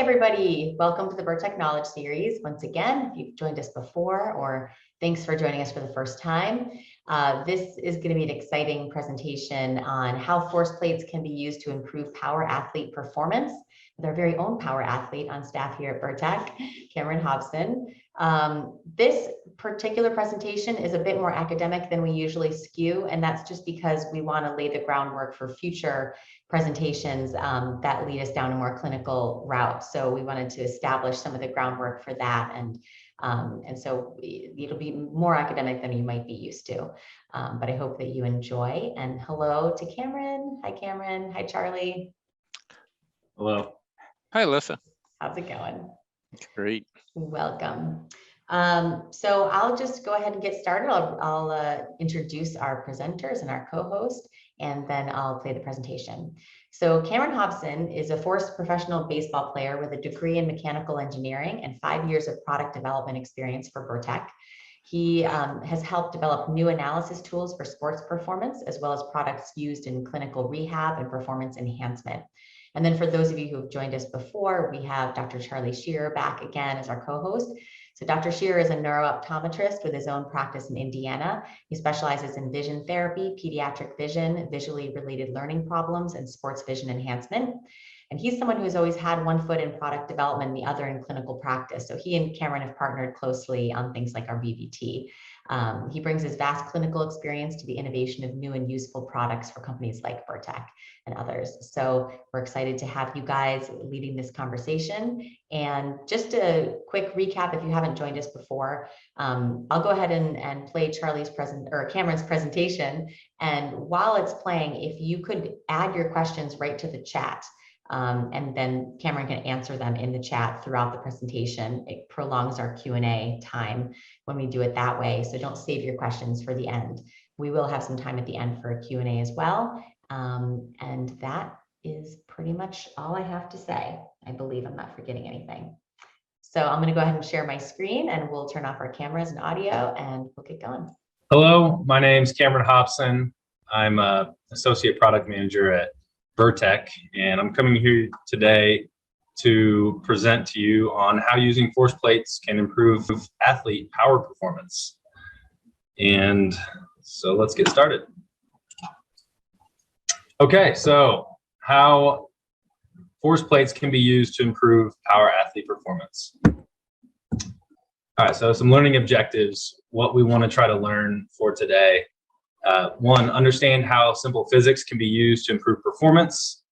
everybody. Welcome to the Bertec Knowledge Series. Once again, if you've joined us before, or thanks for joining us for the first time. This is going to be an exciting presentation on how force plates can be used to improve power athlete performance with our very own power athlete on staff here at Bertec, Cameron Hobson. This particular presentation is a bit more academic than we usually skew, and that's just because we want to lay the groundwork for future presentations that lead us down a more clinical route. So we wanted to establish some of the groundwork for that, and so it'll be more academic than you might be used to. But I hope that you enjoy. And hello to Cameron. Hi, Cameron. Hi, Charlie. Hello. Hi, Alyssa. How's it going? Great. Welcome. So I'll just go ahead and get started. I'll introduce our presenters and our co-host, and then I'll play the presentation. So Cameron Hobson is a forced professional baseball player with a degree in mechanical engineering and 5 years of product development experience for Bertec. He has helped develop new analysis tools for sports performance, as well as products used in clinical rehab and performance enhancement. And then for those of you who have joined us before, we have Dr. Charlie Shearer back again as our co-host. So Dr. Shearer is a neuro-optometrist with his own practice in Indiana. He specializes in vision therapy, pediatric vision, visually related learning problems, and sports vision enhancement. And he's someone who's always had one foot in product development and the other in clinical practice. So he and Cameron have partnered closely on things like our VBT. He brings his vast clinical experience to the innovation of new and useful products for companies like Bertec and others. So we're excited to have you guys leading this conversation. And just a quick recap, if you haven't joined us before, I'll go ahead and play Cameron's presentation. And while it's playing, if you could add your questions right to the chat, and then Cameron can answer them in the chat throughout the presentation. It prolongs our Q&A time when we do it that way. So don't save your questions for the end. We will have some time at the end for a Q&A as well. And that is pretty much all I have to say. I believe I'm not forgetting anything. So I'm going to go ahead and share my screen, and we'll turn off our cameras and audio, and we'll get going. Hello, my name's Cameron Hobson. I'm an associate product manager at Bertec, and I'm coming here today to present to you on how using force plates can improve athlete power performance. And so let's get started. Okay, so how force plates can be used to improve power athlete performance. All right, so some learning objectives, what we want to try to learn for today. One, understand how simple physics can be used to improve performance.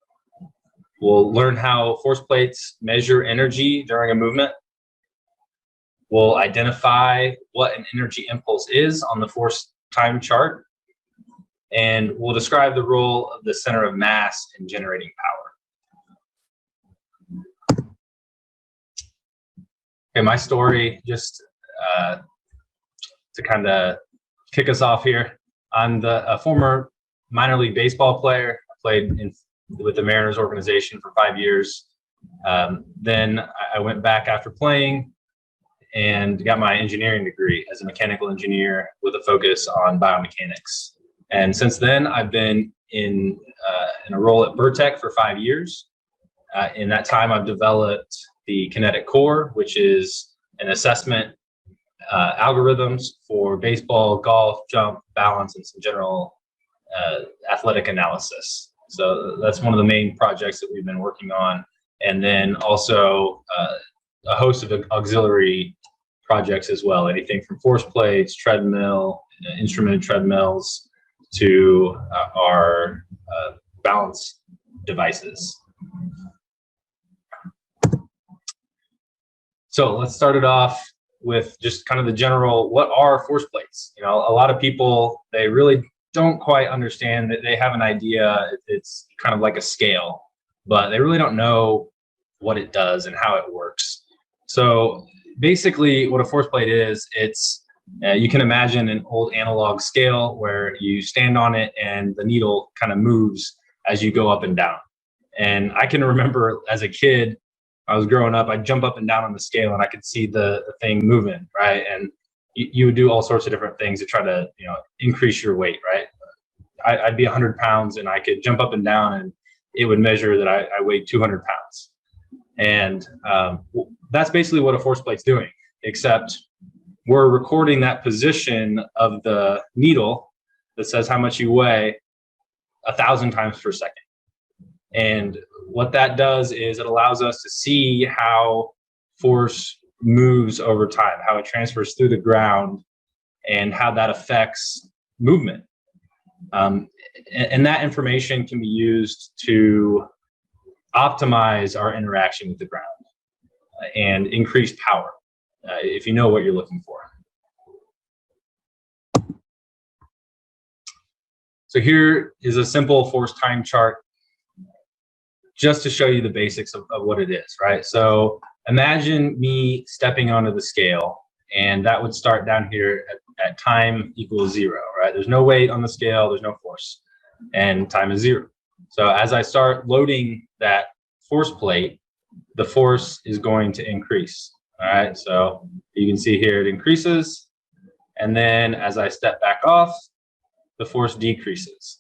We'll learn how force plates measure energy during a movement. We'll identify what an energy impulse is on the force time chart. And we'll describe the role of the center of mass in generating power. Okay, my story, just to kind of kick us off here. I'm a former minor league baseball player. I played with the Mariners organization for 5 years. Then I went back after playing and got my engineering degree as a mechanical engineer with a focus on biomechanics. And since then, I've been in a role at Bertec for 5 years. In that time, I've developed the Kinetic core, which is an assessment algorithms for baseball, golf, jump, balance, and some general athletic analysis. So that's one of the main projects that we've been working on. And then also a host of auxiliary projects as well, anything from force plates, treadmill, instrumented treadmills, to our balance devices. So let's start it off with just kind of the general, what are force plates? You know, a lot of people, they really don't quite understand that. They have an idea, it's kind of like a scale, but they really don't know what it does and how it works. So basically what a force plate is, it's, you can imagine an old analog scale where you stand on it and the needle kind of moves as you go up and down. And I can remember as a kid, I was growing up, I'd jump up and down on the scale and I could see the thing moving, right? And you would do all sorts of different things to try to, you know, increase your weight, right? I'd be 100 pounds and I could jump up and down and it would measure that I weighed 200 pounds. And that's basically what a force plate's doing, except we're recording that position of the needle that says how much you weigh 1,000 times per second. And what that does is it allows us to see how force moves over time, how it transfers through the ground, and how that affects movement. And that information can be used to optimize our interaction with the ground and increase power, if you know what you're looking for. So here is a simple force time chart just to show you the basics of what it is, right? So imagine me stepping onto the scale, and that would start down here at time equals 0, right? There's no weight on the scale, there's no force, and time is 0. So as I start loading that force plate, the force is going to increase, all right? So you can see here it increases, and then as I step back off, the force decreases.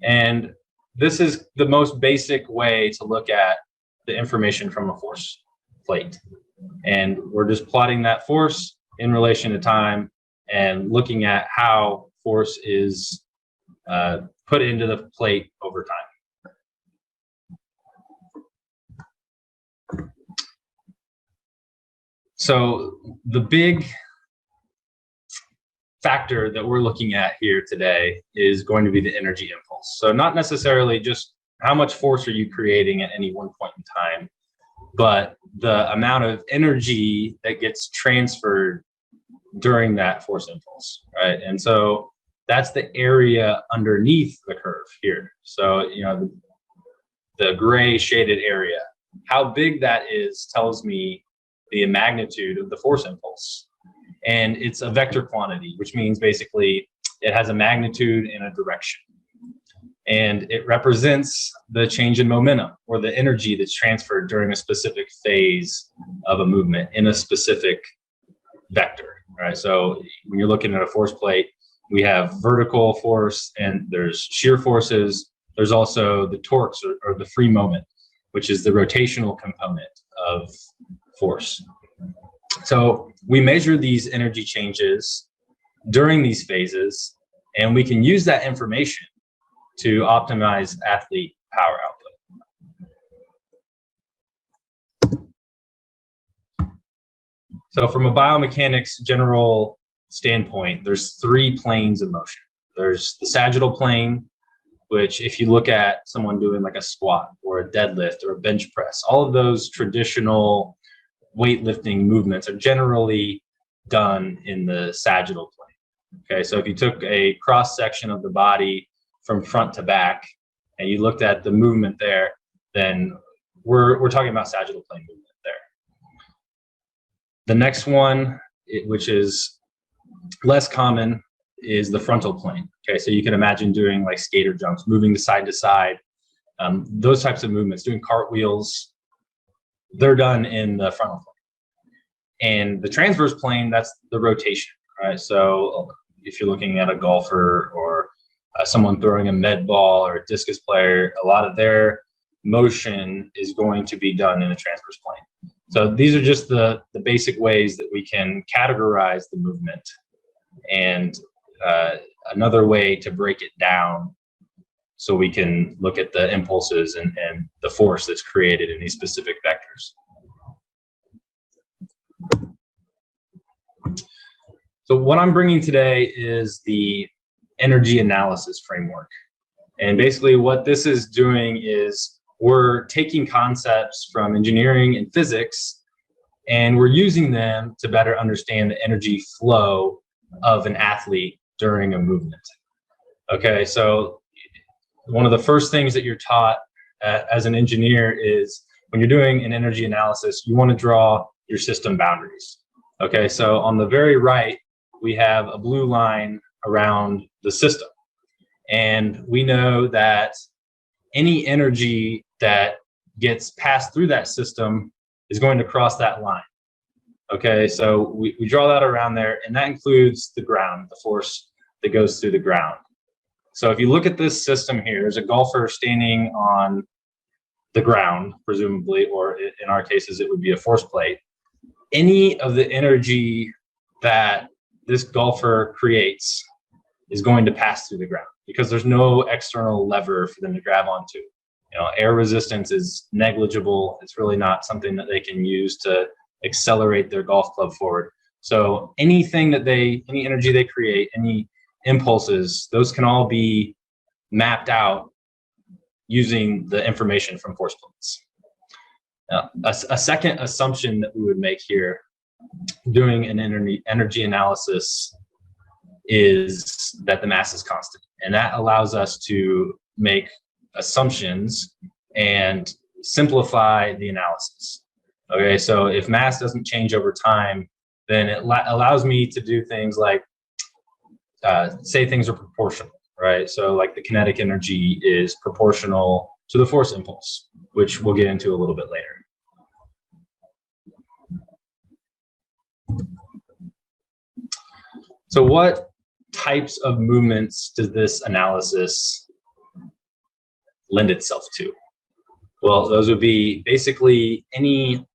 And this is the most basic way to look at the information from a force plate. And we're just plotting that force in relation to time and looking at how force is put into the plate over time. So the big factor that we're looking at here today is going to be the energy impulse. So not necessarily just how much force are you creating at any one point in time, but the amount of energy that gets transferred during that force impulse, right? And so that's the area underneath the curve here. So, you know, the gray shaded area, how big that is tells me the magnitude of the force impulse. And it's a vector quantity, which means basically it has a magnitude and a direction. And it represents the change in momentum or the energy that's transferred during a specific phase of a movement in a specific vector, right? So when you're looking at a force plate, we have vertical force and there's shear forces. There's also the torques or the free moment, which is the rotational component of force. So we measure these energy changes during these phases, and we can use that information to optimize athlete power output. So from a biomechanics general standpoint, there's 3 planes of motion. There's the sagittal plane, which if you look at someone doing like a squat or a deadlift or a bench press, all of those traditional weightlifting movements are generally done in the sagittal plane. Okay, so if you took a cross section of the body from front to back and you looked at the movement there, then we're talking about sagittal plane movement there. The next one, which is less common, is the frontal plane. Okay, so you can imagine doing like skater jumps, moving side to side, those types of movements, doing cartwheels, they're done in the frontal plane. And the transverse plane, that's the rotation, right? So if you're looking at a golfer or someone throwing a med ball or a discus player, a lot of their motion is going to be done in the transverse plane. So these are just the basic ways that we can categorize the movement. And another way to break it down so we can look at the impulses and the force that's created in these specific vectors. So what I'm bringing today is the energy analysis framework. And basically what this is doing is we're taking concepts from engineering and physics, and we're using them to better understand the energy flow of an athlete during a movement. Okay, so one of the first things that you're taught as an engineer is when you're doing an energy analysis, you want to draw your system boundaries. Okay, so on the very right, we have a blue line around the system. And we know that any energy that gets passed through that system is going to cross that line. Okay, so we draw that around there, and that includes the ground, the force that goes through the ground. So if you look at this system here, there's a golfer standing on the ground, presumably, or in our cases, it would be a force plate. Any of the energy that this golfer creates is going to pass through the ground because there's no external lever for them to grab onto. Air resistance is negligible. It's really not something that they can use to accelerate their golf club forward. So any energy they create, any impulses, those can all be mapped out using the information from force plates. A second assumption that we would make here doing an energy analysis is that the mass is constant. And that allows us to make assumptions and simplify the analysis. Okay, so if mass doesn't change over time, then it allows me to do things like say things are proportional, right? So like the kinetic energy is proportional to the force impulse, which we'll get into a little bit later. So what types of movements does this analysis lend itself to? Well, those would be basically any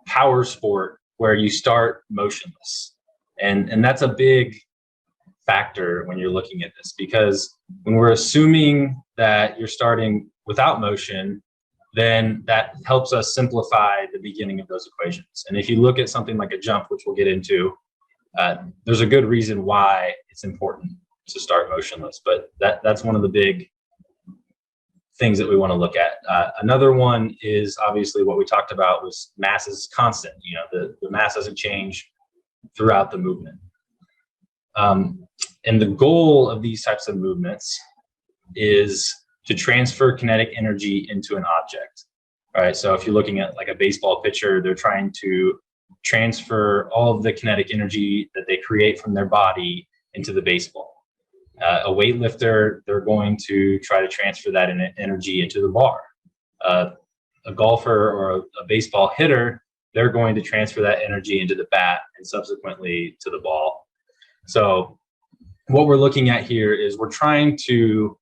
power sport where you start motionless. And that's a big factor when you're looking at this, because when we're assuming that you're starting without motion, then that helps us simplify the beginning of those equations. And if you look at something like a jump, which we'll get into, there's a good reason why it's important to start motionless, but that's one of the big things that we want to look at. Another one is obviously what we talked about was mass is constant. The mass doesn't change throughout the movement. And the goal of these types of movements is to transfer kinetic energy into an object. All right, so if you're looking at like a baseball pitcher, they're trying to transfer all of the kinetic energy that they create from their body into the baseball. A weightlifter, they're going to try to transfer that energy into the bar. A golfer or a baseball hitter, they're going to transfer that energy into the bat and subsequently to the ball. So what we're looking at here is we're trying to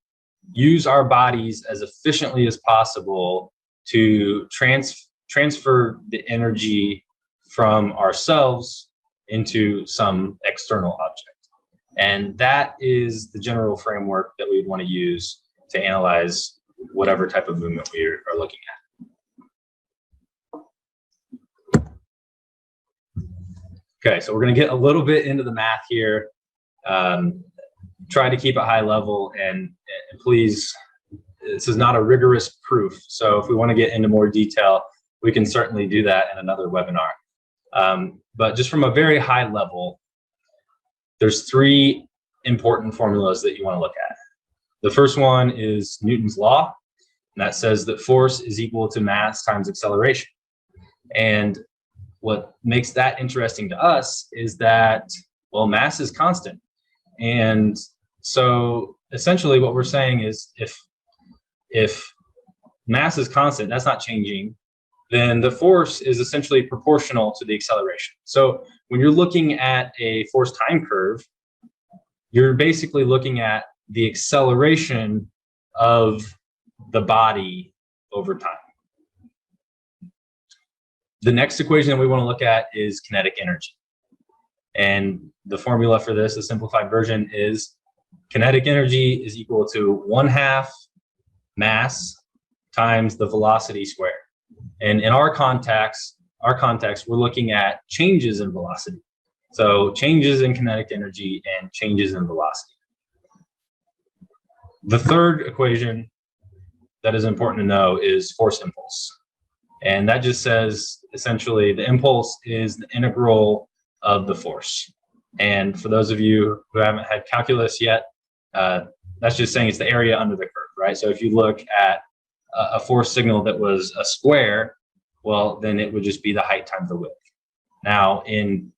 use our bodies as efficiently as possible to transfer the energy from ourselves into some external object. And that is the general framework that we would want to use to analyze whatever type of movement we are looking at. Okay, so we're going to get a little bit into the math here. Try to keep it high level, and please, this is not a rigorous proof. So if we want to get into more detail, we can certainly do that in another webinar. But just from a very high level, there's three important formulas that you want to look at. The first one is Newton's law, and that says that force is equal to mass times acceleration. And what makes that interesting to us is that, well, mass is constant. And so essentially what we're saying is if mass is constant, that's not changing, then the force is essentially proportional to the acceleration. So when you're looking at a force time curve, you're basically looking at the acceleration of the body over time. The next equation that we want to look at is kinetic energy. And the formula for this, the simplified version, is kinetic energy is equal to 1/2 mass times the velocity squared. And in our context, we're looking at changes in velocity. So changes in kinetic energy and changes in velocity. The third equation that is important to know is force impulse. And that just says, essentially, the impulse is the integral of the force. And for those of you who haven't had calculus yet, that's just saying it's the area under the curve, right? So if you look at a force signal that was a square, well, then it would just be the height times the width. Now, in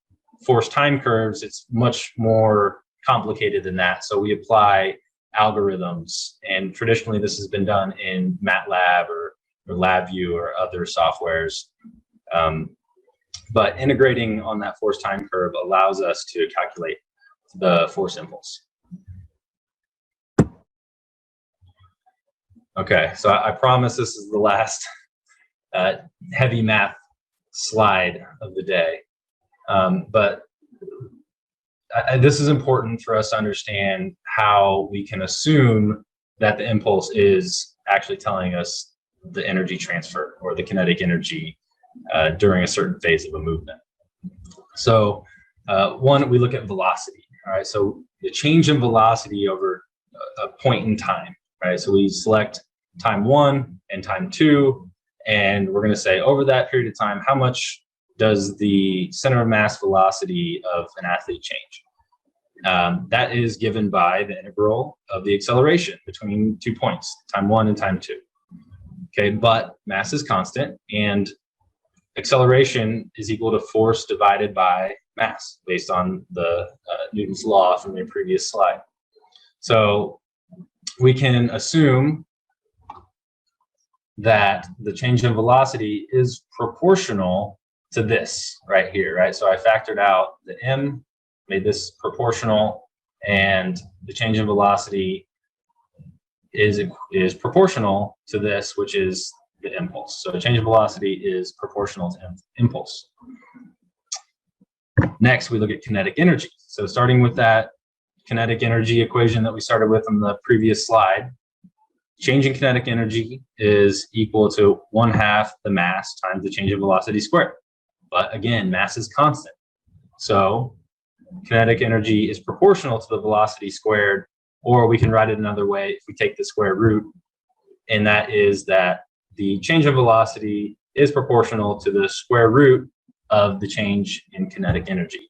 force time curves, it's much more complicated than that. So we apply algorithms, and traditionally this has been done in MATLAB or LabVIEW or other softwares. But integrating on that force time curve allows us to calculate the force impulse. Okay, so I promise this is the last heavy math slide of the day. But this is important for us to understand how we can assume that the impulse is actually telling us the energy transfer or the kinetic energy during a certain phase of a movement. So one, we look at velocity. All right, so the change in velocity over a point in time. Right, so we select time 1 and time 2, and we're going to say over that period of time, how much does the center of mass velocity of an athlete change? That is given by the integral of the acceleration between 2 points, time 1 and time 2. Okay, but mass is constant, and acceleration is equal to force divided by mass, based on the Newton's law from the previous slide. So we can assume that the change in velocity is proportional to this right here, right? So I factored out the m, made this proportional, and the change in velocity is proportional to this, which is the impulse. So the change in velocity is proportional to impulse. Next, we look at kinetic energy. So starting with that kinetic energy equation that we started with on the previous slide, change in kinetic energy is equal to 1/2 the mass times the change in velocity squared. But again, mass is constant. So kinetic energy is proportional to the velocity squared, or we can write it another way if we take the square root, and that is that the change in velocity is proportional to the square root of the change in kinetic energy.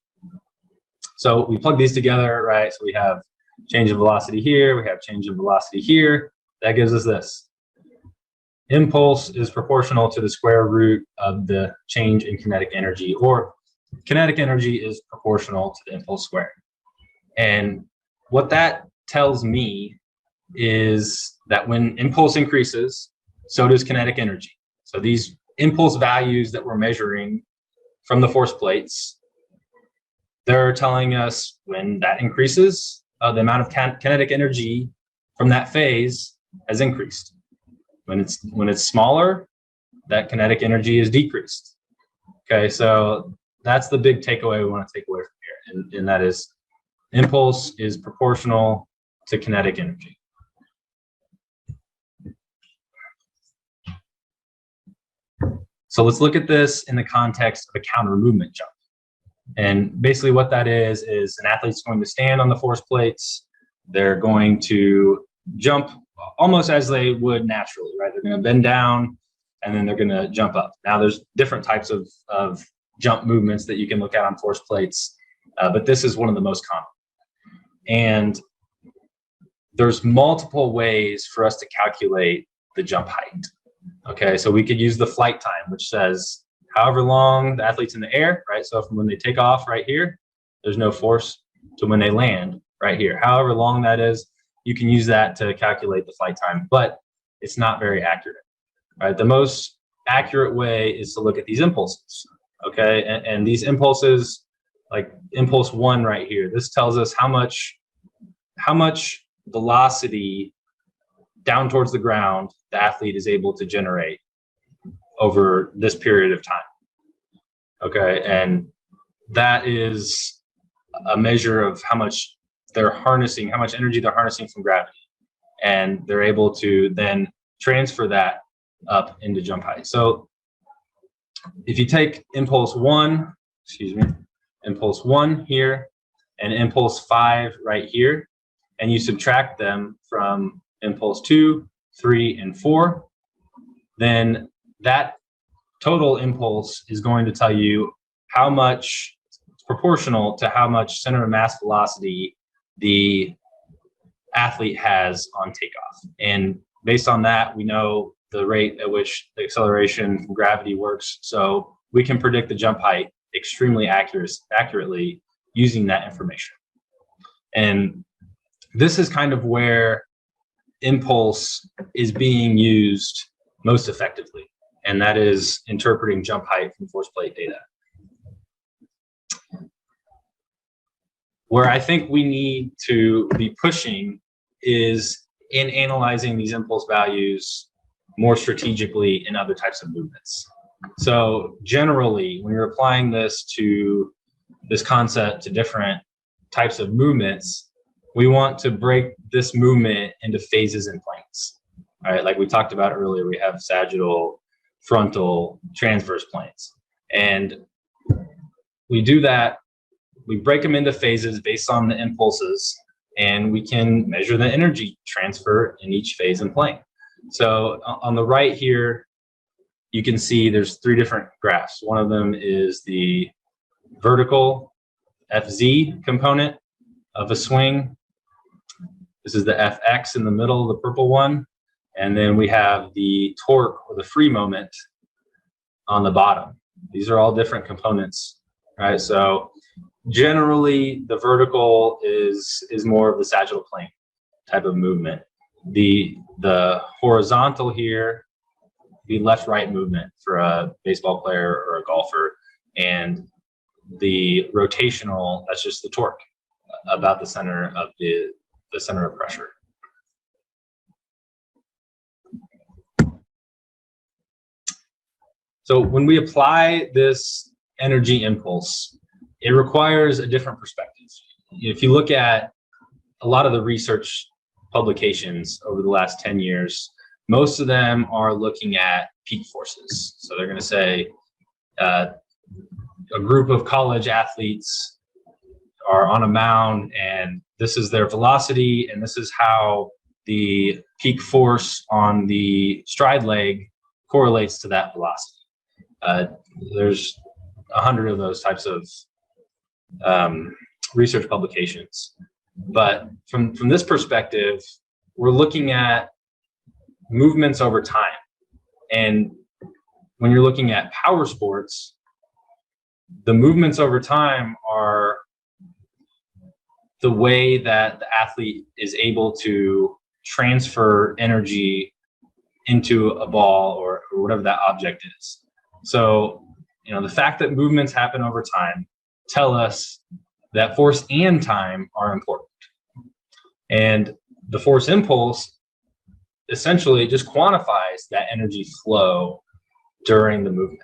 So we plug these together, right? So we have change in velocity here, we have change in velocity here. That gives us this. Impulse is proportional to the square root of the change in kinetic energy, or kinetic energy is proportional to the impulse squared. And what that tells me is that when impulse increases, so does kinetic energy. So these impulse values that we're measuring from the force plates, they're telling us when that increases, the amount of kinetic energy from that phase has increased. When it's smaller, that kinetic energy is decreased. Okay, so that's the big takeaway we want to take away from here, and that is impulse is proportional to kinetic energy. So let's look at this in the context of a counter movement jump. And basically what that is an athlete's going to stand on the force plates. They're going to jump almost as they would naturally, right? They're going to bend down and then they're going to jump up. Now there's different types of jump movements that you can look at on force plates, but this is one of the most common. And there's multiple ways for us to calculate the jump height. Okay, so we could use the flight time, which says however long the athlete's in the air, right? So from when they take off right here, there's no force, to when they land right here. However long that is, you can use that to calculate the flight time, but it's not very accurate, right? The most accurate way is to look at these impulses, okay? And these impulses, like impulse 1 right here, this tells us how much velocity down towards the ground the athlete is able to generate over this period of time. Okay, and that is a measure of how much they're harnessing, how much energy they're harnessing from gravity. And they're able to then transfer that up into jump height. So if you take impulse 1 here and impulse 5 right here, and you subtract them from impulse 2, 3, and 4, then that total impulse is going to tell you how much, it's proportional to how much center of mass velocity the athlete has on takeoff. And based on that, we know the rate at which the acceleration from gravity works. So we can predict the jump height extremely accurately using that information. And this is kind of where impulse is being used most effectively, and that is interpreting jump height from force plate data. Where I think we need to be pushing is in analyzing these impulse values more strategically in other types of movements. So generally, when you're applying this concept to different types of movements, we want to break this movement into phases and planes. All right, like we talked about earlier, we have sagittal, frontal, transverse planes. And we do that, we break them into phases based on the impulses, and we can measure the energy transfer in each phase and plane. So on the right here, you can see there's 3 different graphs. One of them is the vertical FZ component of a swing. This is the FX in the middle, the purple one. And then we have the torque or the free moment on the bottom. These are all different components, right? So generally the vertical is more of the sagittal plane type of movement. The horizontal here, the left-right movement for a baseball player or a golfer, and the rotational, that's just the torque about the center of the center of pressure. So when we apply this energy impulse, it requires a different perspective. If you look at a lot of the research publications over the last 10 years, most of them are looking at peak forces. So they're going to say a group of college athletes are on a mound, and this is their velocity, and this is how the peak force on the stride leg correlates to that velocity. There's 100 of those types of research publications. But from this perspective, we're looking at movements over time. And when you're looking at power sports, the movements over time are the way that the athlete is able to transfer energy into a ball or whatever that object is. So, the fact that movements happen over time tell us that force and time are important. And the force impulse essentially just quantifies that energy flow during the movement.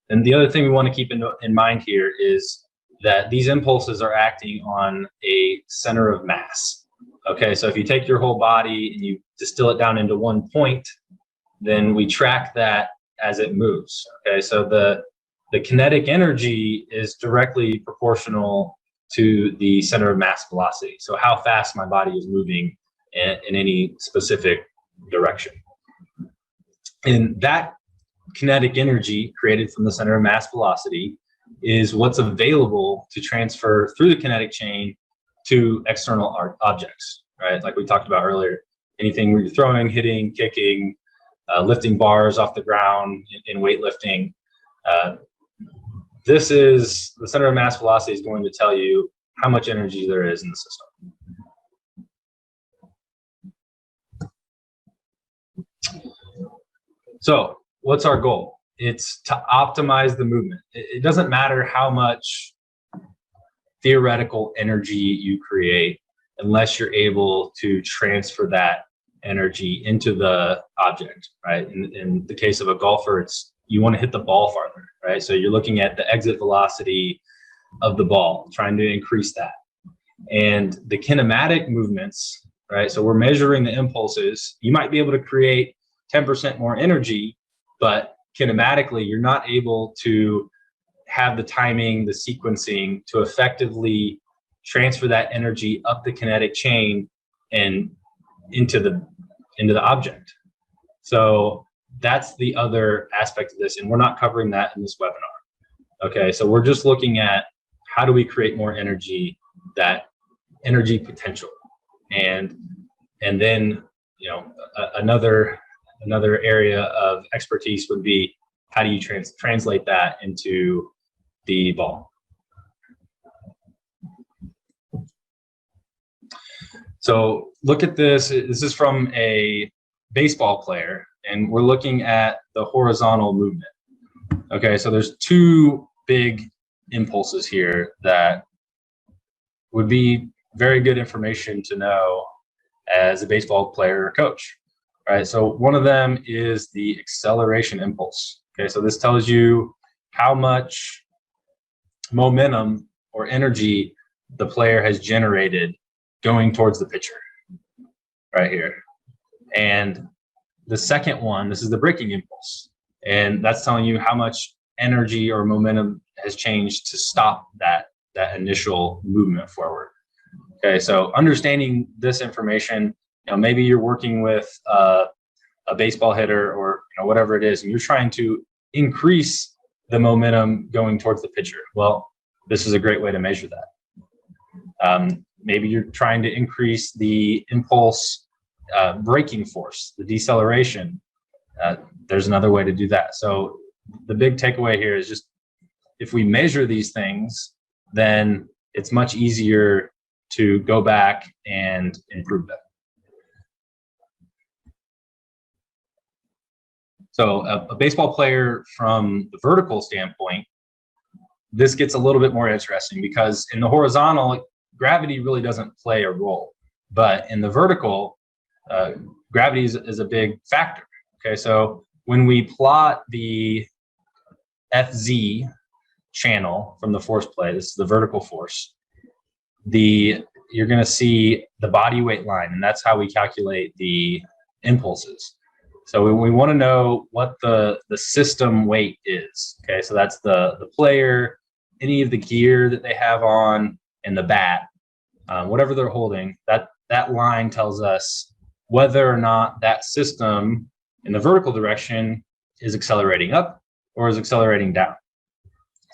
And the other thing we want to keep in mind here is that these impulses are acting on a center of mass. Okay, so if you take your whole body and you distill it down into one point, then we track that as it moves. Okay, so the kinetic energy is directly proportional to the center of mass velocity. So how fast my body is moving in any specific direction. And that kinetic energy created from the center of mass velocity is what's available to transfer through the kinetic chain to external objects, right? Like we talked about earlier, anything where you're throwing, hitting, kicking, lifting bars off the ground in weightlifting. This is the center of mass velocity is going to tell you how much energy there is in the system. So what's our goal? It's to optimize the movement. It doesn't matter how much theoretical energy you create unless you're able to transfer that energy into the object, right? In the case of a golfer, you want to hit the ball farther, right? So you're looking at the exit velocity of the ball, trying to increase that. And the kinematic movements, right? So we're measuring the impulses. You might be able to create 10% more energy, but kinematically, you're not able to have the timing, the sequencing to effectively transfer that energy up the kinetic chain and into the object. So that's the other aspect of this, and we're not covering that in this webinar. Okay, so we're just looking at how do we create more energy, that energy potential, and then another area of expertise would be how do you translate that into the ball. So look at this. This is from a baseball player, and we're looking at the horizontal movement. Okay, so there's 2 big impulses here that would be very good information to know as a baseball player or coach. right? So one of them is the acceleration impulse. Okay, so this tells you how much momentum or energy the player has generated going towards the pitcher right here. And the second one, this is the braking impulse. And that's telling you how much energy or momentum has changed to stop that initial movement forward. Okay, so understanding this information, maybe you're working with a baseball hitter or whatever it is, and you're trying to increase the momentum going towards the pitcher. Well, this is a great way to measure that. Maybe you're trying to increase the impulse braking force, the deceleration. There's another way to do that. So the big takeaway here is just if we measure these things, then it's much easier to go back and improve them. So a baseball player from the vertical standpoint, this gets a little bit more interesting because in the horizontal, gravity really doesn't play a role. But in the vertical, gravity is a big factor. Okay, so when we plot the FZ channel from the force play, this is the vertical force, you're going to see the body weight line, and that's how we calculate the impulses. So we want to know what the system weight is. Okay, so that's the player, any of the gear that they have on, and the bat, whatever they're holding. That line tells us whether or not that system in the vertical direction is accelerating up or is accelerating down.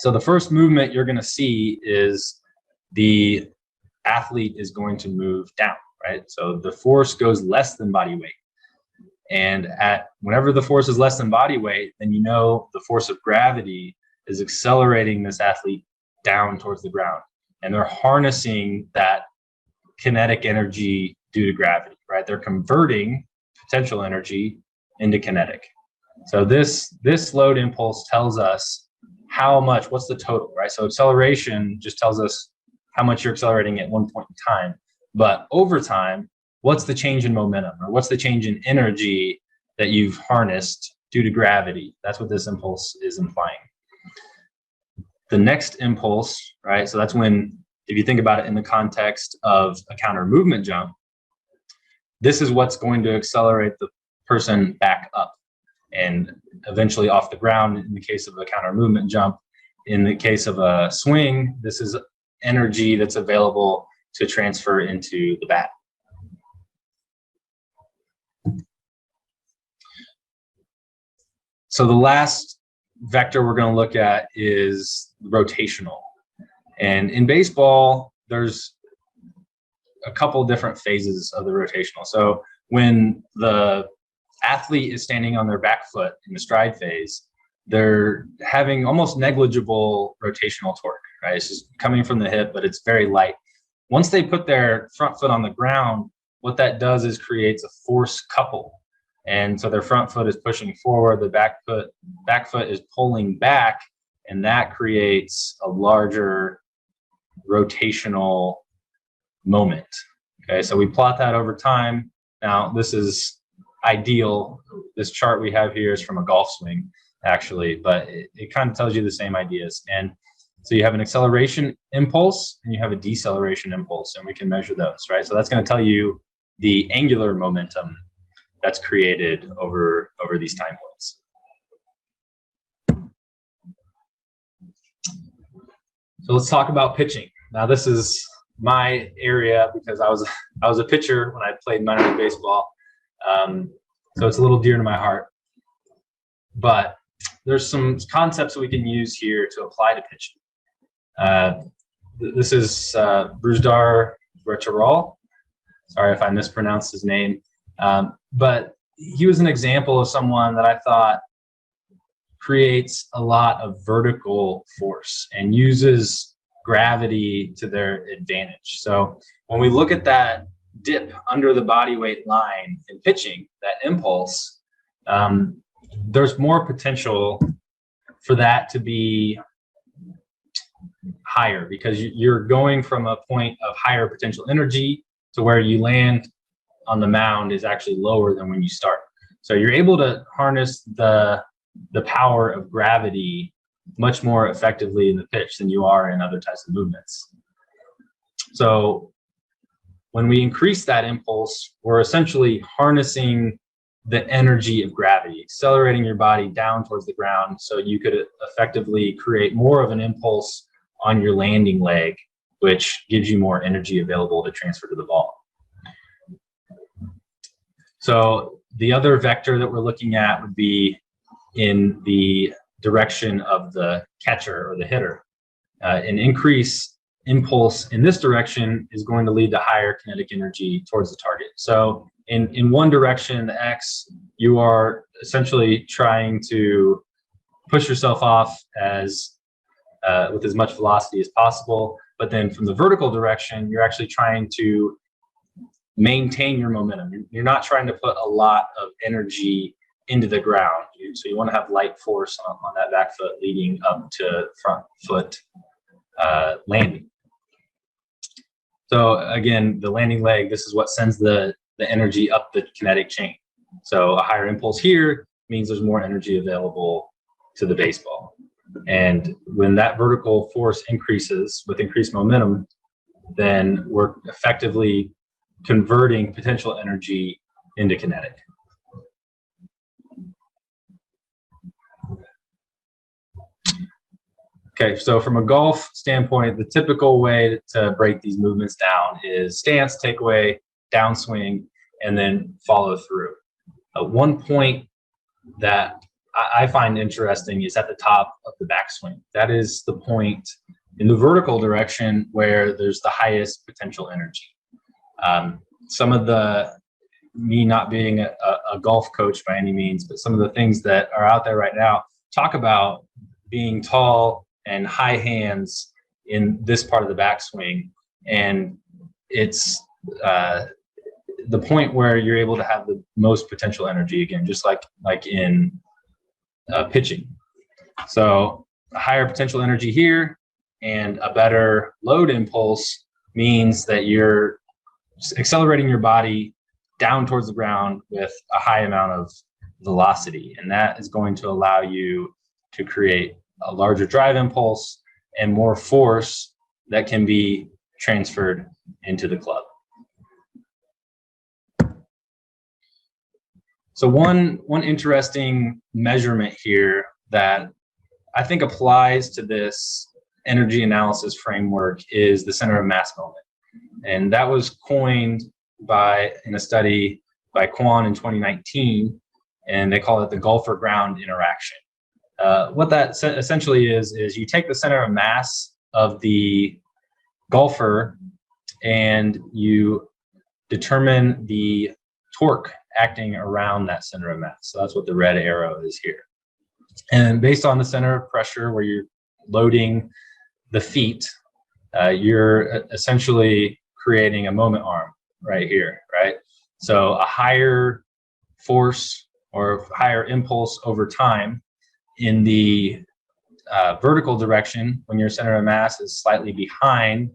So the first movement you're going to see is the athlete is going to move down, right? So the force goes less than body weight. And whenever the force is less than body weight, then the force of gravity is accelerating this athlete down towards the ground. And they're harnessing that kinetic energy due to gravity, right? They're converting potential energy into kinetic. So this load impulse tells us how much, what's the total, right? So acceleration just tells us how much you're accelerating at one point in time. But over time, what's the change in momentum, or what's the change in energy that you've harnessed due to gravity? That's what this impulse is implying. The next impulse, right? So that's when, if you think about it in the context of a counter movement jump, this is what's going to accelerate the person back up and eventually off the ground in the case of a counter movement jump. In the case of a swing, this is energy that's available to transfer into the bat. So the last vector we're going to look at is rotational. And in baseball, there's a couple different phases of the rotational. So when the athlete is standing on their back foot in the stride phase, they're having almost negligible rotational torque, right? It's just coming from the hip, but it's very light. Once they put their front foot on the ground, what that does is creates a force couple. And so their front foot is pushing forward, the back foot is pulling back, and that creates a larger rotational moment. Okay, so we plot that over time. Now, this is ideal. This chart we have here is from a golf swing, actually, but it kind of tells you the same ideas. And so you have an acceleration impulse and you have a deceleration impulse, and we can measure those, right? So that's going to tell you the angular momentum that's created over these time points. So let's talk about pitching. Now, this is my area because I was a pitcher when I played minor league baseball, so it's a little dear to my heart. But there's some concepts that we can use here to apply to pitching. This is Brusdar Retarol. Sorry if I mispronounced his name, but he was an example of someone that I thought creates a lot of vertical force and uses gravity to their advantage. So when we look at that dip under the body weight line in pitching, that impulse, there's more potential for that to be higher because you're going from a point of higher potential energy to where you land on the mound is actually lower than when you start. So you're able to harness the power of gravity much more effectively in the pitch than you are in other types of movements. So when we increase that impulse, we're essentially harnessing the energy of gravity, accelerating your body down towards the ground so you could effectively create more of an impulse on your landing leg, which gives you more energy available to transfer to the ball. So the other vector that we're looking at would be in the direction of the catcher or the hitter. An increased impulse in this direction is going to lead to higher kinetic energy towards the target. So in one direction, the X, you are essentially trying to push yourself off with as much velocity as possible. But then from the vertical direction, you're actually trying to maintain your momentum. You're not trying to put a lot of energy into the ground. So you want to have light force on that back foot leading up to front foot landing. So again, the landing leg, this is what sends the energy up the kinetic chain. So a higher impulse here means there's more energy available to the baseball. And when that vertical force increases with increased momentum, then we're effectively converting potential energy into kinetic. Okay, so from a golf standpoint, the typical way to break these movements down is stance, takeaway, downswing, and then follow through. One point that I find interesting is at the top of the backswing. That is the point in the vertical direction where there's the highest potential energy. Some of me not being a golf coach by any means, but some of the things that are out there right now talk about being tall and high hands in this part of the backswing. And it's the point where you're able to have the most potential energy, again, just like in pitching. So a higher potential energy here and a better load impulse means that you're accelerating your body down towards the ground with a high amount of velocity. And that is going to allow you to create a larger drive impulse and more force that can be transferred into the club. So one interesting measurement here that I think applies to this energy analysis framework is the center of mass moment. And that was coined in a study by Kwon in 2019, and they call it the golfer ground interaction. What that essentially is you take the center of mass of the golfer and you determine the torque acting around that center of mass. So that's what the red arrow is here. And based on the center of pressure where you're loading the feet, you're essentially creating a moment arm right here, right? So a higher force or higher impulse over time in the vertical direction, when your center of mass is slightly behind,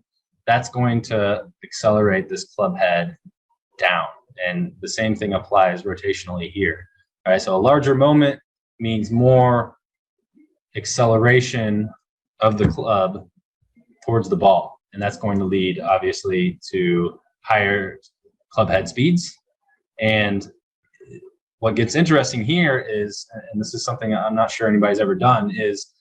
that's going to accelerate this club head down. And the same thing applies rotationally here. All right, so a larger moment means more acceleration of the club towards the ball. And that's going to lead, obviously, to higher club head speeds. And what gets interesting here is, and this is something I'm not sure anybody's ever done, is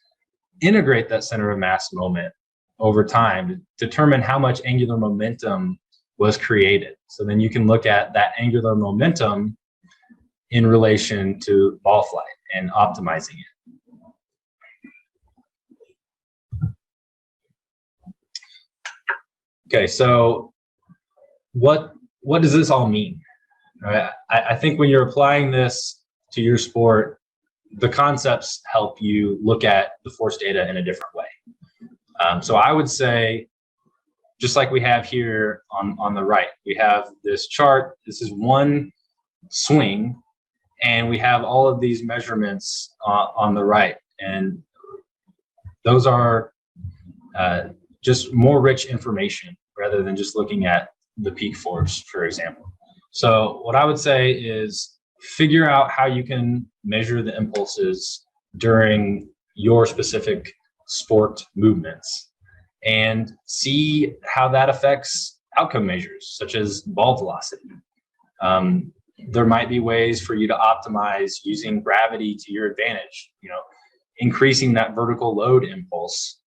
integrate that center of mass moment over time to determine how much angular momentum was created. So then you can look at that angular momentum in relation to ball flight and optimizing it. Okay, so what does this all mean? Right? I think when you're applying this to your sport, the concepts help you look at the force data in a different way. So I would say, just like we have here on the right, we have this chart. This is one swing, and we have all of these measurements on the right. And those are just more rich information rather than just looking at the peak force, for example. So what I would say is figure out how you can measure the impulses during your specific sport movements and see how that affects outcome measures such as ball velocity. There might be ways for you to optimize using gravity to your advantage. Increasing that vertical load impulse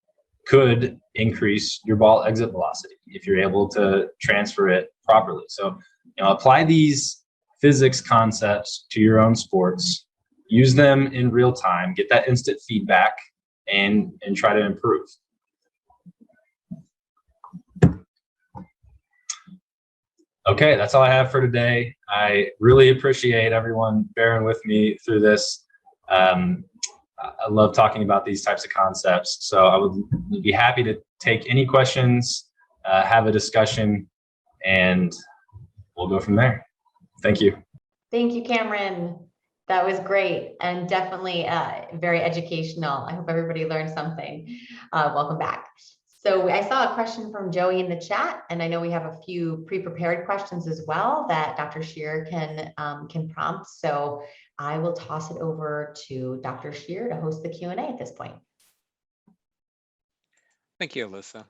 could increase your ball exit velocity if you're able to transfer it properly. So, apply these physics concepts to your own sports, use them in real time, get that instant feedback, and try to improve. Okay, that's all I have for today. I really appreciate everyone bearing with me through this. I love talking about these types of concepts, so I would be happy to take any questions, have a discussion, and we'll go from there. Thank you. Thank you, Cameron. That was great and definitely very educational. I hope everybody learned something. Welcome back. So I saw a question from Joey in the chat, and I know we have a few pre-prepared questions as well that Dr. Shear can prompt. So I will toss it over to Dr. Shear to host the Q&A at this point. Thank you, Alyssa.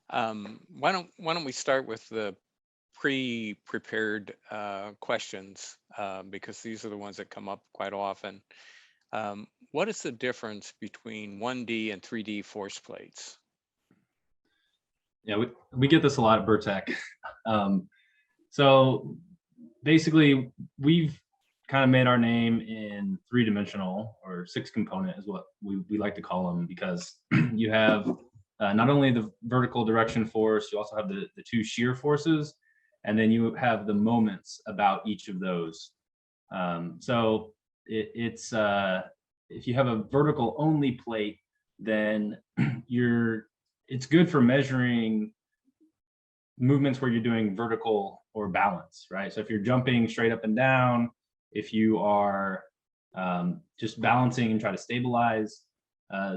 Why don't we start with the pre-prepared questions, because these are the ones that come up quite often. What is the difference between 1D and 3D force plates? Yeah, we get this a lot at Bertec. So basically, we've kind of made our name in 3-dimensional or 6-component is what we like to call them, because you have not only the vertical direction force, you also have the 2 shear forces, and then you have the moments about each of those. So it's if you have a vertical only plate, then it's good for measuring movements where you're doing vertical or balance, right? So if you're jumping straight up and down, if you are just balancing and try to stabilize,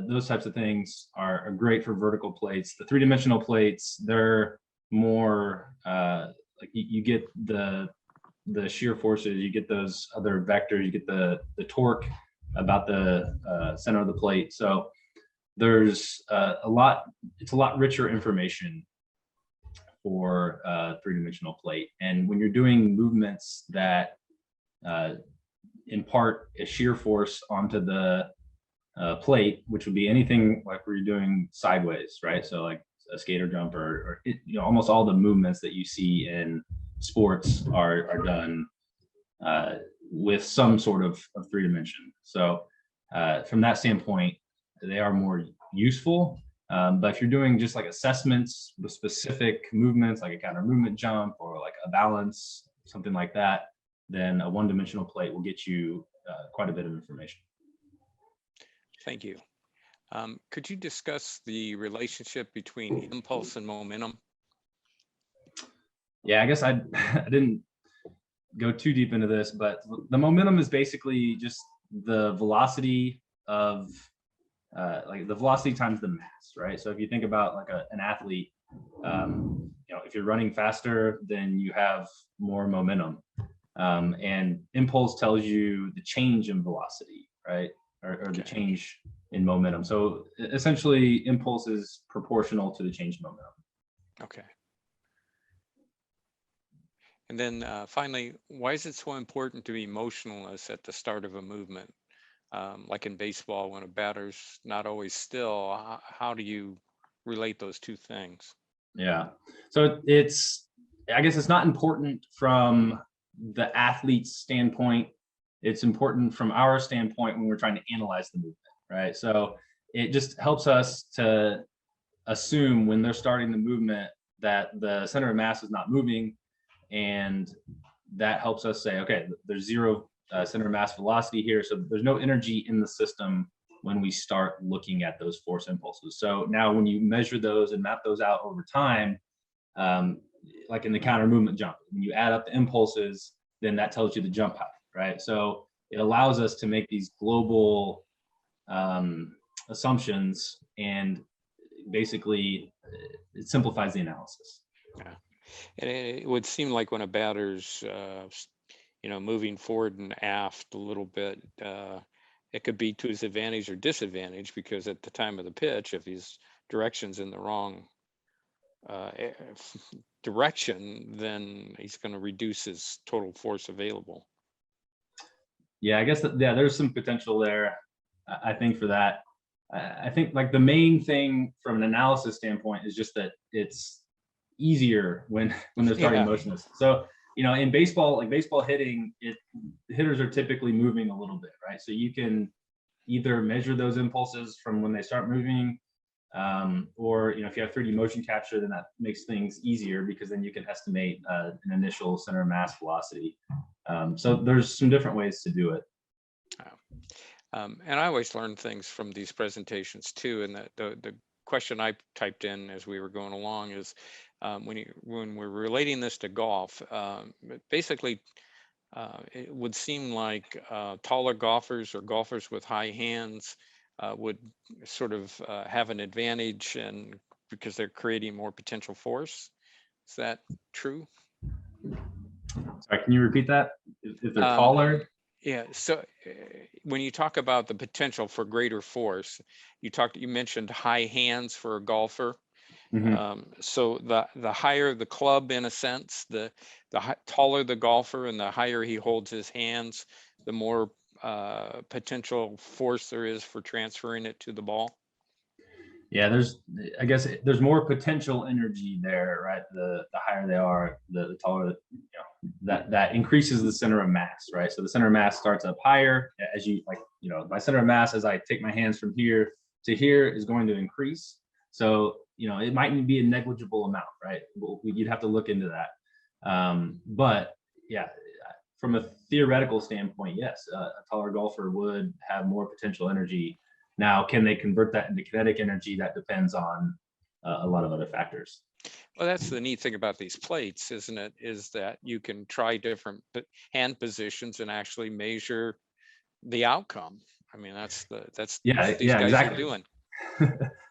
those types of things are great for vertical plates. The 3-dimensional plates, they're more like you get the shear forces, you get those other vectors, you get the torque about the center of the plate. So there's it's a lot richer information for 3-dimensional plate. And when you're doing movements that impart a shear force onto the plate, which would be anything like where you're doing sideways, right? So like a skater jump or almost all the movements that you see in sports are done with some sort of 3-dimension. So from that standpoint, they are more useful. But if you're doing just like assessments with specific movements, like a counter movement jump or like a balance, something like that, then a 1-dimensional plate will get you quite a bit of information. Thank you. Could you discuss the relationship between impulse and momentum? Yeah, I guess I didn't go too deep into this, but the momentum is basically just the velocity of like the velocity times the mass, right? So if you think about like an athlete, if you're running faster, then you have more momentum, and impulse tells you the change in velocity, right? Or the change in momentum. So essentially, impulse is proportional to the change in momentum. Okay. And then finally, why is it so important to be motionless at the start of a movement? Like in baseball, when a batter's not always still, how do you relate those two things? Yeah. So I guess it's not important from the athlete's standpoint. It's important from our standpoint when we're trying to analyze the movement, right? So it just helps us to assume when they're starting the movement that the center of mass is not moving, and that helps us say, okay, there's zero center of mass velocity here, so there's no energy in the system when we start looking at those force impulses. So now when you measure those and map those out over time, like in the counter movement jump, when you add up the impulses, then that tells you the jump height, right? So it allows us to make these global assumptions, and basically it simplifies the analysis. Yeah. And it would seem like when a batter's, moving forward and aft a little bit, it could be to his advantage or disadvantage, because at the time of the pitch, if his direction's in the wrong direction, then he's going to reduce his total force available. Yeah, I guess yeah, there's some potential there. I think for that. I think like the main thing from an analysis standpoint is just that it's easier when they're starting Yeah. motionless. So in baseball, like baseball hitting, hitters are typically moving a little bit, right? So you can either measure those impulses from when they start moving, or if you have 3D motion capture, then that makes things easier because then you can estimate an initial center of mass velocity. So there's some different ways to do it. And I always learn things from these presentations too. And the question I typed in as we were going along is, when we're relating this to golf, basically, it would seem like taller golfers or golfers with high hands would sort of have an advantage, and because they're creating more potential force. Is that true? Sorry, can you repeat that? If they're taller? Yeah. So when you talk about the potential for greater force, you mentioned high hands for a golfer. So the higher the club, in a sense, the taller the golfer and the higher he holds his hands, the more potential force there is for transferring it to the ball. Yeah, I guess there's more potential energy there, right? The higher they are, the taller, that increases the center of mass, right? So the center of mass starts up higher as my center of mass as I take my hands from here to here is going to increase. So it might be a negligible amount, right? You'd have to look into that. But yeah, from a theoretical standpoint, yes, a taller golfer would have more potential energy. Now, can they convert that into kinetic energy? That depends on a lot of other factors. Well, that's the neat thing about these plates, isn't it? Is that you can try different hand positions and actually measure the outcome. I mean, that's what these guys exactly. are doing.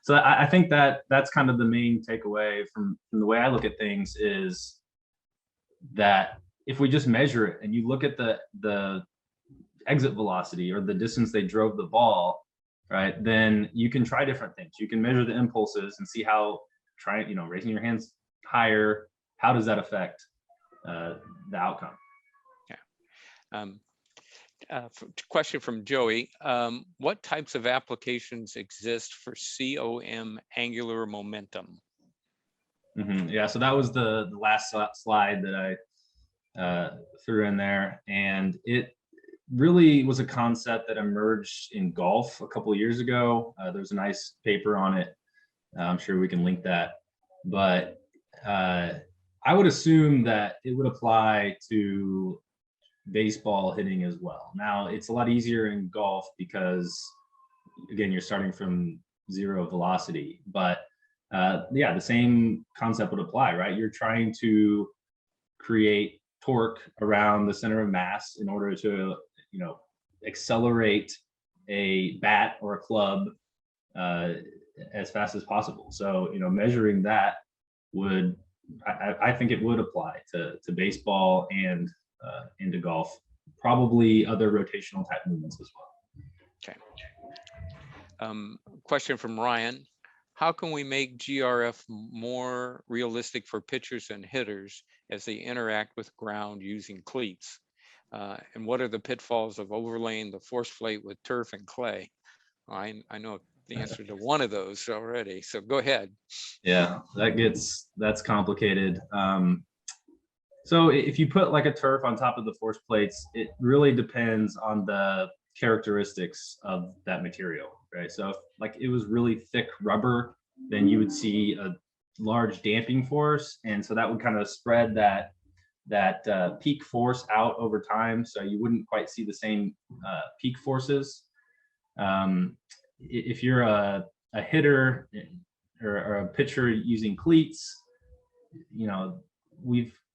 So I think that's kind of the main takeaway from the way I look at things, is that if we just measure it and you look at the exit velocity or the distance they drove the ball, right, then you can try different things. You can measure the impulses and see how raising your hands higher, how does that affect the outcome? Yeah. Question from Joey. What types of applications exist for COM angular momentum? Yeah, so that was the last slide that I threw in there, and it really was a concept that emerged in golf a couple of years ago. There's a nice paper on it. I'm sure we can link that, but I would assume that it would apply to baseball hitting as well. Now, it's a lot easier in golf because, again, you're starting from zero velocity, but yeah, the same concept would apply, right? You're trying to create torque around the center of mass in order to accelerate a bat or a club as fast as possible. So measuring that I think it would apply to baseball and into golf, probably other rotational type movements as well. Okay. Question from Ryan. How can we make GRF more realistic for pitchers and hitters as they interact with ground using cleats? And what are the pitfalls of overlaying the force plate with turf and clay? I know the answer to one of those already, so go ahead. Yeah, that's complicated. So if you put like a turf on top of the force plates, it really depends on the characteristics of that material, right? So if like it was really thick rubber, then you would see a large damping force, and so that would kind of spread that peak force out over time, so you wouldn't quite see the same peak forces. If you're a hitter or a pitcher using cleats,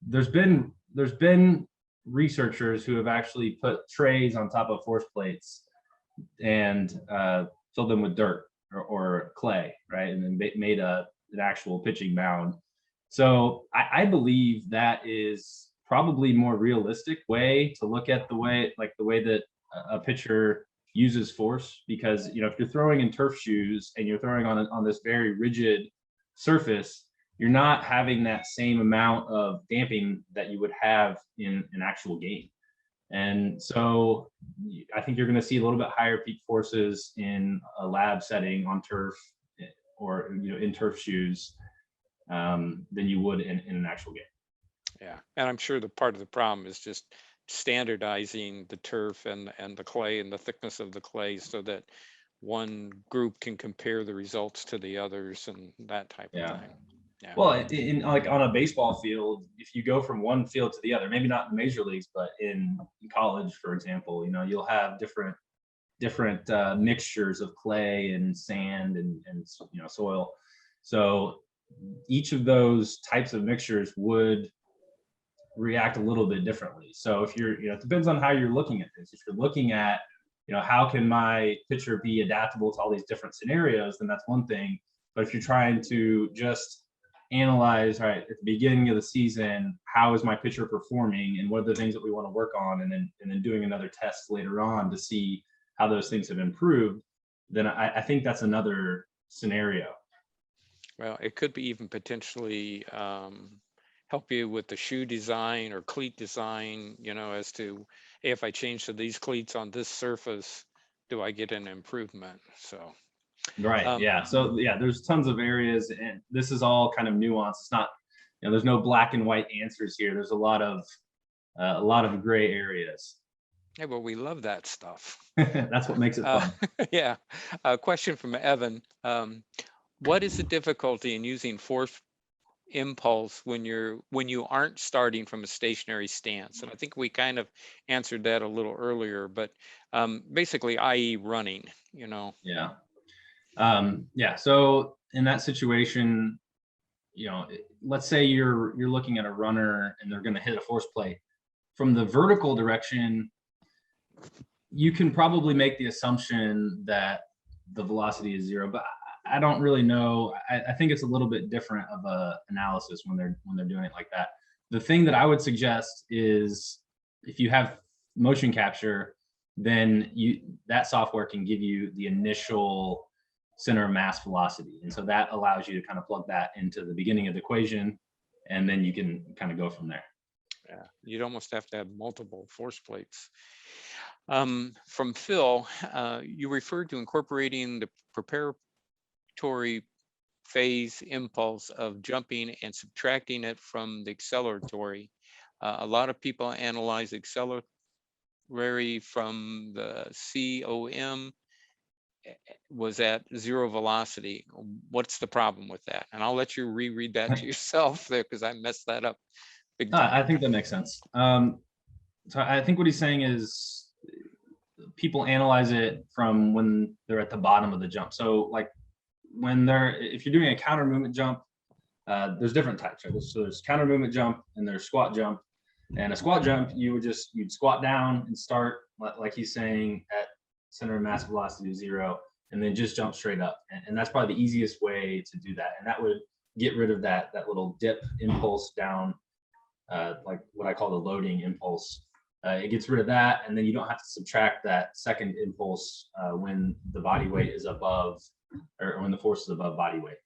there's been researchers who have actually put trays on top of force plates and filled them with dirt or clay, right, and then made an actual pitching mound So I believe that is probably more realistic way to look at the way that a pitcher uses force, because if you're throwing in turf shoes and you're throwing on this very rigid surface, you're not having that same amount of damping that you would have in an actual game. And so I think you're going to see a little bit higher peak forces in a lab setting on turf, or in turf shoes, than you would in an actual game. Yeah, and I'm sure the part of the problem is just standardizing the turf and the clay and the thickness of the clay so that one group can compare the results to the others and that type of Yeah. thing. Yeah. Well, in like on a baseball field, if you go from one field to the other, maybe not in the major leagues, but in college, for example, you'll have different mixtures of clay and sand and soil. So each of those types of mixtures would react a little bit differently. So if you're, it depends on how you're looking at this. If you're looking at, how can my pitcher be adaptable to all these different scenarios, then that's one thing. But if you're trying to just analyze, all right, at the beginning of the season, how is my pitcher performing and what are the things that we want to work on, and then doing another test later on to see how those things have improved, then I think that's another scenario. Well, it could be even potentially help you with the shoe design or cleat design, as to, hey, if I change to these cleats on this surface, do I get an improvement? So. Right. Yeah. So yeah, there's tons of areas, and this is all kind of nuance. It's not, there's no black and white answers here. There's a lot of gray areas. Yeah, well, we love that stuff. That's what makes it fun. Yeah. A question from Evan. What is the difficulty in using force impulse when you aren't starting from a stationary stance? And I think we kind of answered that a little earlier, but basically, i.e. running, Yeah. Yeah. So in that situation, let's say you're looking at a runner and they're going to hit a force plate from the vertical direction. You can probably make the assumption that the velocity is zero, but I don't really know. I think it's a little bit different of a analysis when they're doing it like that. The thing that I would suggest is, if you have motion capture, then that software can give you the initial center of mass velocity, and so that allows you to kind of plug that into the beginning of the equation, and then you can kind of go from there. Yeah, you'd almost have to have multiple force plates. From Phil, you referred to incorporating the preparatory phase impulse of jumping and subtracting it from the acceleratory. A lot of people analyze acceleratory from the COM was at zero velocity. What's the problem with that? And I'll let you reread that to yourself there, because I messed that up big time. I think that makes sense. So I think what he's saying is people analyze it from when they're at the bottom of the jump. So like if you're doing a counter movement jump, there's different types, right? So there's counter movement jump and there's squat jump. And a squat jump, you'd squat down and start, like he's saying, at center of mass velocity 0, and then just jump straight up. And that's probably the easiest way to do that. And that would get rid of that little dip impulse down, like what I call the loading impulse. It gets rid of that, and then you don't have to subtract that second impulse when the body weight is above, or when the force is above body weight.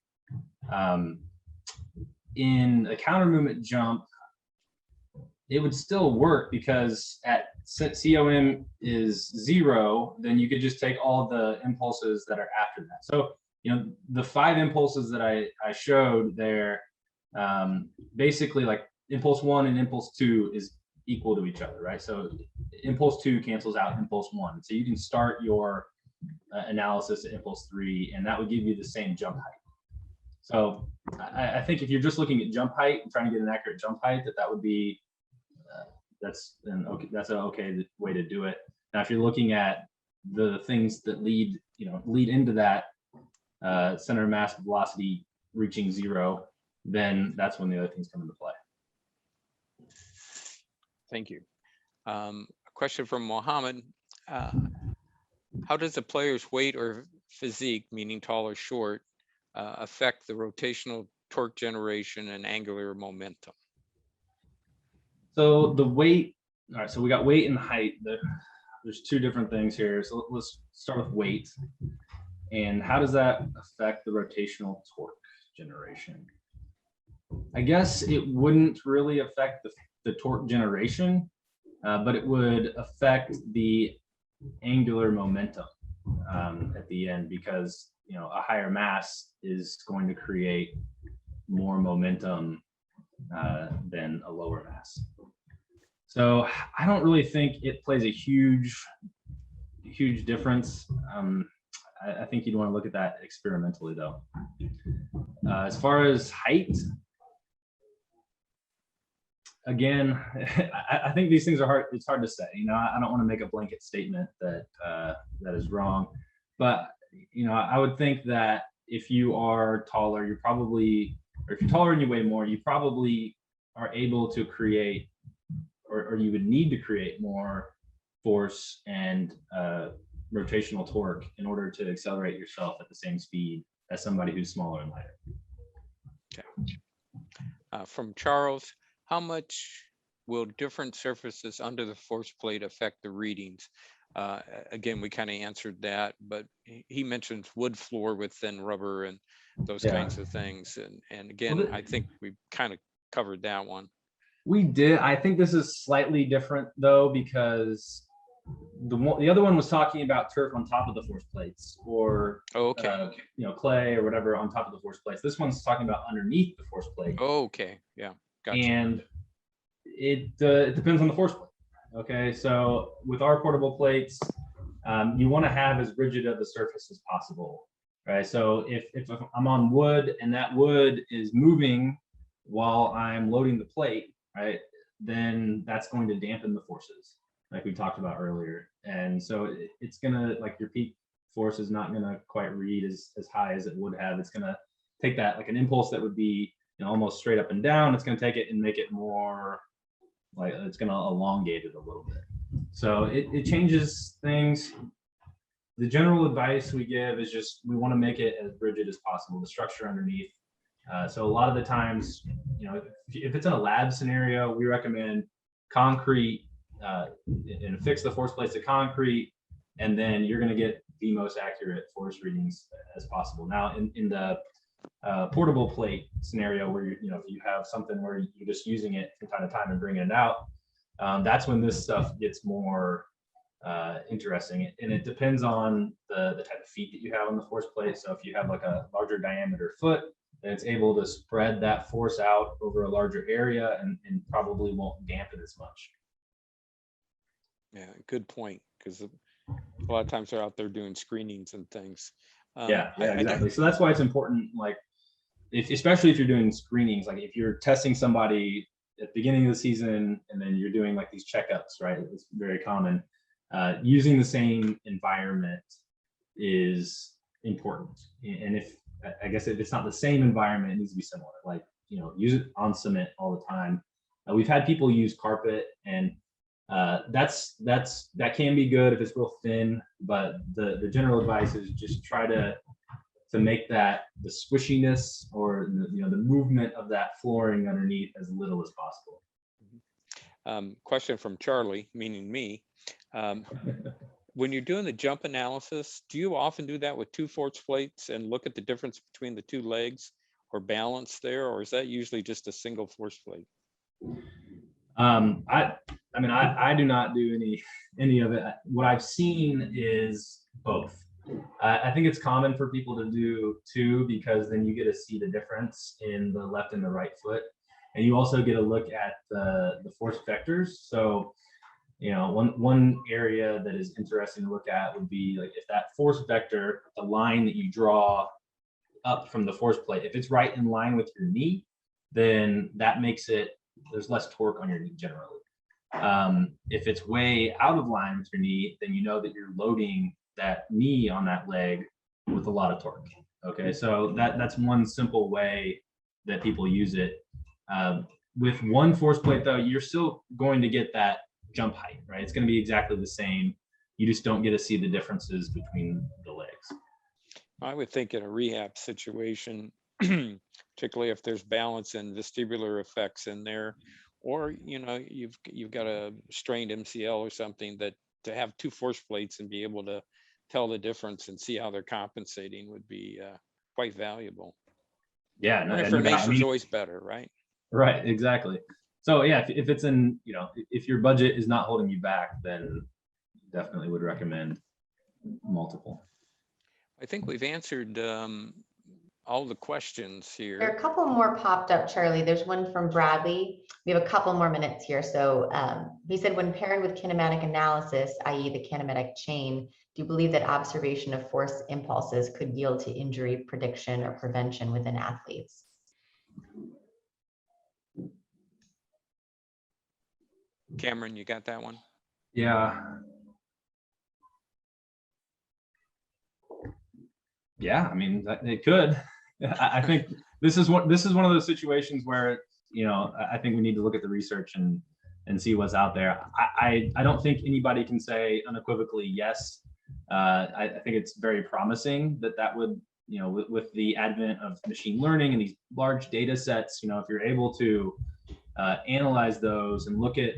In a counter movement jump, it would still work, because at COM is 0, then you could just take all the impulses that are after that. So, the 5 impulses that I showed there, basically like impulse 1 and impulse 2 is equal to each other, right? So impulse 2 cancels out impulse 1. So you can start your analysis at impulse 3, and that would give you the same jump height. So I think if you're just looking at jump height and trying to get an accurate jump height, that would be that's an okay way to do it. Now, if you're looking at the things that lead into that center of mass velocity reaching 0, then that's when the other things come into play. Thank you. A question from Mohammed. How does a player's weight or physique, meaning tall or short, affect the rotational torque generation and angular momentum? So the weight, all right, so we got weight and height. There's two different things here. So let's start with weight. And how does that affect the rotational torque generation? I guess it wouldn't really affect the torque generation, but it would affect the angular momentum at the end, because a higher mass is going to create more momentum than a lower mass. So I don't really think it plays a huge difference. I think you'd want to look at that experimentally, though. As far as height, again, I think these things are hard. It's hard to say. I don't want to make a blanket statement that that is wrong, but I would think that if you are taller, you're probably, or if you're taller and you weigh more, you probably are able to create, or you would need to create more force and rotational torque in order to accelerate yourself at the same speed as somebody who's smaller and lighter. Okay. From Charles, how much will different surfaces under the force plate affect the readings? Again, we kind of answered that, but he mentions wood floor with thin rubber and those kinds of things. And again, well, I think we kind of covered that one. We did. I think this is slightly different though, because the other one was talking about turf on top of the force plates, or clay or whatever on top of the force plates. This one's talking about underneath the force plate. Okay, yeah, gotcha. And it depends on the force plate. Okay, so with our portable plates, you want to have as rigid of the surface as possible, right? So if I'm on wood and that wood is moving while I'm loading the plate, right, then that's going to dampen the forces, like we talked about earlier. And so it's gonna, like, your peak force is not gonna quite read as high as it would have. It's gonna take that, like an impulse that would be almost straight up and down. It's gonna take it and make it more, like, it's gonna elongate it a little bit. So it changes things. The general advice we give is just, we want to make it as rigid as possible, the structure underneath. So a lot of the times, if it's in a lab scenario, we recommend concrete and fix the force plates to concrete, and then you're going to get the most accurate force readings as possible. Now, in the portable plate scenario, where if you have something where you're just using it from time to time and bringing it out, that's when this stuff gets more interesting. And it depends on the type of feet that you have on the force plate. So if you have like a larger diameter foot, then it's able to spread that force out over a larger area and probably won't dampen as much. Yeah, good point, because a lot of times they're out there doing screenings and things. Yeah, exactly. So that's why it's important, like, especially if you're doing screenings, like if you're testing somebody at the beginning of the season and then you're doing like these checkups, right? It's very common. Using the same environment is important. And if it's not the same environment, it needs to be similar. Like, use it on cement all the time. We've had people use carpet, and that can be good if it's real thin, but the general advice is just try to make that the squishiness or the movement of that flooring underneath as little as possible. Question from Charlie, meaning me. When you're doing the jump analysis, do you often do that with two force plates and look at the difference between the two legs or balance there, or is that usually just a single force plate? I do not do any of it. What I've seen is both. I think it's common for people to do two, because then you get to see the difference in the left and the right foot, and you also get a look at the force vectors. So one area that is interesting to look at would be, like, if that force vector, the line that you draw up from the force plate, if it's right in line with your knee, then that makes it, there's less torque on your knee generally. If it's way out of line with your knee, then you know that you're loading that knee on that leg with a lot of torque. Okay, so that's one simple way that people use it. With one force plate though, you're still going to get that jump height, right? It's going to be exactly the same. You just don't get to see the differences between the legs. I would think in a rehab situation, particularly if there's balance and vestibular effects in there, or you've got a strained MCL or something, that to have two force plates and be able to tell the difference and see how they're compensating would be quite valuable. Yeah, More information is always better, right? Right, exactly. So yeah, if it's in, if your budget is not holding you back, then definitely would recommend multiple. I think we've answered all the questions here. There are a couple more popped up, Charlie. There's one from Bradley. We have a couple more minutes here. So he said, when paired with kinematic analysis, i.e. the kinematic chain, do you believe that observation of force impulses could yield to injury prediction or prevention within athletes? Cameron, you got that one? Yeah. Yeah, I mean, it could. I think this is one of those situations where, I think we need to look at the research and see what's out there. I don't think anybody can say unequivocally yes. I think it's very promising that would, with the advent of machine learning and these large data sets, if you're able to analyze those and look at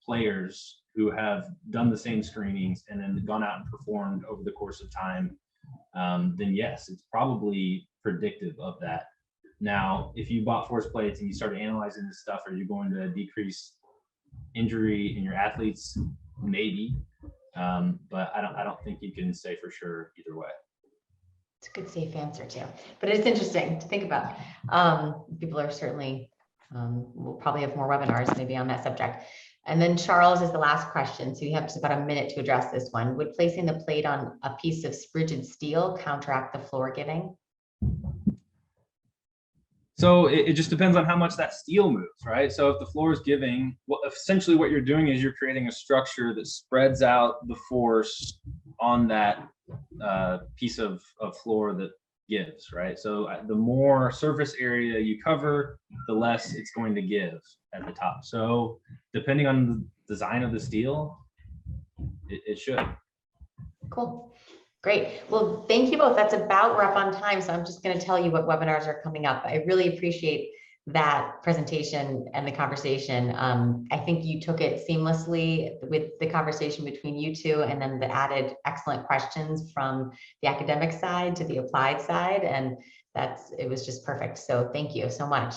players who have done the same screenings and then gone out and performed over the course of time, then yes, it's probably predictive of that. Now, if you bought force plates and you started analyzing this stuff, are you going to decrease injury in your athletes? Maybe, but I don't think you can say for sure either way. It's a good safe answer too, but it's interesting to think about. People are certainly, we'll probably have more webinars maybe on that subject. And then Charles is the last question. So you have just about a minute to address this one. Would placing the plate on a piece of rigid steel counteract the floor giving? So it just depends on how much that steel moves, right? So if the floor is giving, well, essentially what you're doing is you're creating a structure that spreads out the force on that piece of floor that gives, right? So the more surface area you cover, the less it's going to give at the top. So depending on the design of the steel, it should. Cool. Great. Well, thank you both. That's about, we're up on time. So I'm just going to tell you what webinars are coming up. I really appreciate that presentation and the conversation. I think you took it seamlessly with the conversation between you two, and then the added excellent questions from the academic side to the applied side. And it was just perfect. So thank you so much.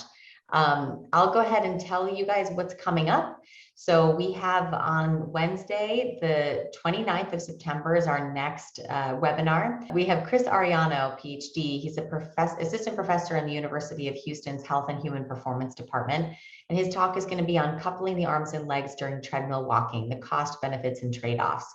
I'll go ahead and tell you guys what's coming up. So we have on Wednesday, the 29th of September is our next webinar. We have Chris Ariano, PhD. He's a assistant professor in the University of Houston's Health and Human Performance Department. And his talk is going to be on coupling the arms and legs during treadmill walking, the cost, benefits, and trade-offs.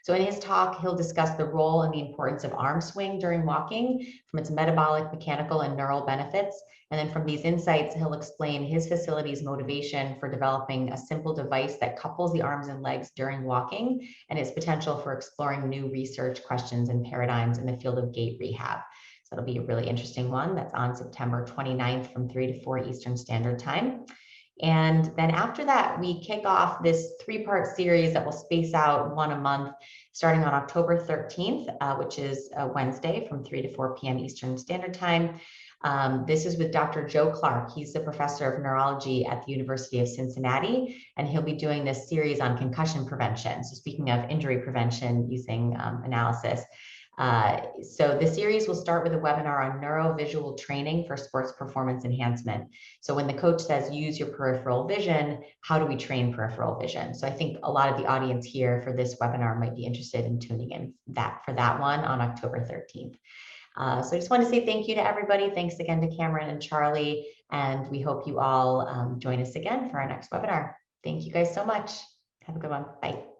So in his talk, he'll discuss the role and the importance of arm swing during walking, from its metabolic, mechanical, and neural benefits. And then from these insights, he'll explain his facility's motivation for developing a simple device that couples the arms and legs during walking, and its potential for exploring new research questions and paradigms in the field of gait rehab. So it'll be a really interesting one. That's on September 29th from 3 to 4 Eastern Standard Time. And then after that, we kick off this 3-part series that will space out one a month, starting on October 13th, which is a Wednesday from 3 to 4 p.m. Eastern Standard Time. This is with Dr. Joe Clark. He's the professor of neurology at the University of Cincinnati, and he'll be doing this series on concussion prevention. So speaking of injury prevention using analysis. So the series will start with a webinar on neurovisual training for sports performance enhancement. So when the coach says use your peripheral vision, how do we train peripheral vision? So I think a lot of the audience here for this webinar might be interested in tuning in for that one on October 13th. So I just want to say thank you to everybody. Thanks again to Cameron and Charlie, and we hope you all join us again for our next webinar. Thank you guys so much. Have a good one. Bye.